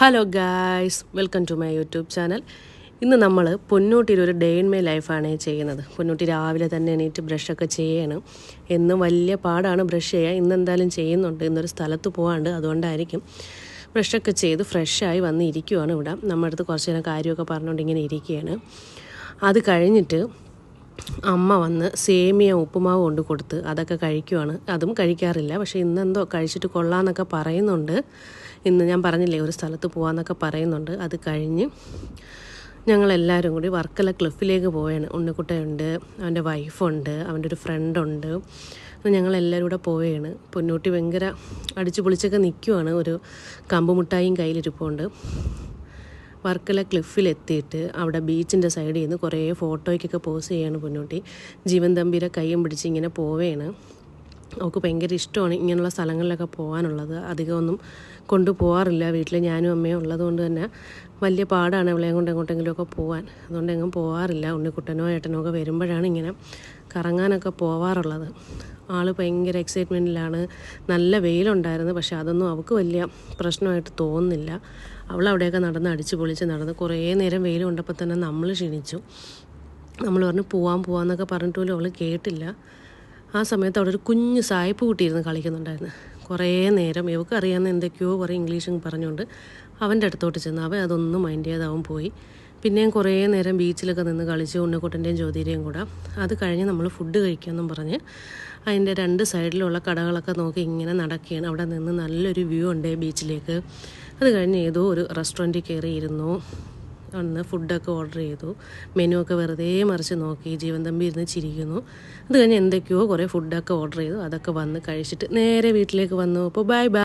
Hello guys, welcome to my YouTube channel. ഇന്ന് നമ്മൾ പൊന്നൂട്ടിയിൽ ഒരു ഡേ ഇൻ മൈ ലൈഫാണ് ചെയ്യുന്നത്. പൊന്നൂട്ടി രാവിലെ തന്നെ എണീറ്റ് ബ്രഷൊക്കെ ചെയ്യണം. എന്നും വലിയ പാടാണ് ബ്രഷ് ചെയ്യുക. ഇന്നെന്തായാലും ചെയ്യുന്നുണ്ട്. ഇന്നൊരു സ്ഥലത്ത് പോകാണ്ട്, അതുകൊണ്ടായിരിക്കും. ബ്രഷൊക്കെ ചെയ്ത് ഫ്രഷായി വന്ന് ഇരിക്കുവാണ് ഇവിടെ. നമ്മുടെ അടുത്ത് കുറച്ച് നേരം കാര്യമൊക്കെ പറഞ്ഞുകൊണ്ട് ഇങ്ങനെ ഇരിക്കുകയാണ്. അത് കഴിഞ്ഞിട്ട് അമ്മ വന്ന് സേമിയ ഉപ്പുമാവ് കൊണ്ട് കൊടുത്ത് അതൊക്കെ കഴിക്കുവാണ്. അതും കഴിക്കാറില്ല, പക്ഷേ ഇന്നെന്തോ കഴിച്ചിട്ട് കൊള്ളാമെന്നൊക്കെ പറയുന്നുണ്ട്. ഇന്ന് ഞാൻ പറഞ്ഞില്ലേ ഒരു സ്ഥലത്ത് പോകാമെന്നൊക്കെ പറയുന്നുണ്ട്. അത് കഴിഞ്ഞ് ഞങ്ങളെല്ലാവരും കൂടി വർക്കല ക്ലിഫിലേക്ക് പോവുകയാണ്. ഉണ്ണിക്കുട്ടനുണ്ട്, അവൻ്റെ വൈഫുണ്ട്, അവൻ്റെ ഒരു ഫ്രണ്ടുണ്ട്. ഞങ്ങളെല്ലാവരും കൂടെ പോവുകയാണ്. പൊന്നൂട്ടി ഭയങ്കര അടിച്ചു പൊളിച്ചൊക്കെ നിൽക്കുവാണ്. ഒരു കമ്പുമുട്ടായും കയ്യിലിരിപ്പുണ്ട്. വർക്കല ക്ലിഫിലെത്തിയിട്ട് അവിടെ ബീച്ചിൻ്റെ സൈഡിൽ നിന്ന് കുറേ ഫോട്ടോയ്ക്കൊക്കെ പോസ് ചെയ്യാണ് പൊന്നൂട്ടി. ജീവൻ തമ്പീരെ കയ്യും പിടിച്ച് ഇങ്ങനെ പോവുകയാണ്. അവൾക്ക് ഭയങ്കര ഇഷ്ടമാണ് ഇങ്ങനെയുള്ള സ്ഥലങ്ങളിലൊക്കെ പോകാനുള്ളത്. അധികമൊന്നും കൊണ്ടുപോകാറില്ല. വീട്ടിൽ ഞാനും അമ്മയും ഉള്ളതുകൊണ്ട് തന്നെ വലിയ പാടാണ് അവളെയും കൊണ്ട് എങ്ങോട്ടെങ്കിലുമൊക്കെ പോകാൻ. അതുകൊണ്ട് എങ്ങും പോകാറില്ല. ഉണ്ണിക്കുട്ടനോ ഏട്ടനോ ഒക്കെ വരുമ്പോഴാണ് ഇങ്ങനെ കറങ്ങാനൊക്കെ പോവാറുള്ളത്. ആൾ ഭയങ്കര എക്സൈറ്റ്മെൻറ്റിലാണ്. നല്ല വെയിലുണ്ടായിരുന്നു, പക്ഷേ അതൊന്നും അവൾക്ക് വലിയ പ്രശ്നമായിട്ട് തോന്നുന്നില്ല. അവളവിടെയൊക്കെ നടന്ന് അടിച്ച് പൊളിച്ച് നടന്ന് കുറേ നേരം വെയിൽ കൊണ്ടപ്പോൾ തന്നെ നമ്മൾ ക്ഷീണിച്ചു. നമ്മൾ പറഞ്ഞു പോവാമെന്നൊക്കെ പറഞ്ഞിട്ട് പോലും അവൾ കേട്ടില്ല. ആ സമയത്ത് അവിടെ ഒരു കുഞ്ഞ് സായിപ്പ് കുട്ടിയിരുന്ന് കളിക്കുന്നുണ്ടായിരുന്നു. കുറേ നേരം ഇവൾക്ക് അറിയാവുന്ന എന്തൊക്കെയോ കുറേ ഇംഗ്ലീഷും പറഞ്ഞുകൊണ്ട് അവൻ്റെ അടുത്തോട്ട് ചെന്ന് അവൻ അതൊന്നും മൈൻഡ് ചെയ്ത് അവൻ പോയി. പിന്നെയും കുറേ നേരം ബീച്ചിലൊക്കെ നിന്ന് കളിച്ച് ഉണ്ണിക്കുട്ടൻ്റെയും ജ്യോതിയുടെയും കൂടെ. അത് കഴിഞ്ഞ് നമ്മൾ ഫുഡ് കഴിക്കാമെന്നും പറഞ്ഞ് അതിൻ്റെ രണ്ട് സൈഡിലുള്ള കടകളൊക്കെ നോക്കി ഇങ്ങനെ നടക്കുകയാണ്. അവിടെ നിന്ന് നല്ലൊരു വ്യൂ ഉണ്ട് ബീച്ചിലേക്ക്. അത് കഴിഞ്ഞ് ഏതോ ഒരു റെസ്റ്റോറൻറ്റിൽ കയറിയിരുന്നു. അന്ന് ഫുഡൊക്കെ ഓർഡർ ചെയ്തു. മെനു ഒക്കെ വെറുതെ മറിച്ച് നോക്കി. ജീവൻ തമ്പി ഇരുന്ന് ചിരിക്കുന്നു. അത് കഴിഞ്ഞ് എന്തൊക്കെയോ കുറേ ഫുഡൊക്കെ ഓർഡർ ചെയ്തു. അതൊക്കെ വന്ന് കഴിച്ചിട്ട് നേരെ വീട്ടിലേക്ക് വന്നു. അപ്പോൾ ബൈ ബൈ.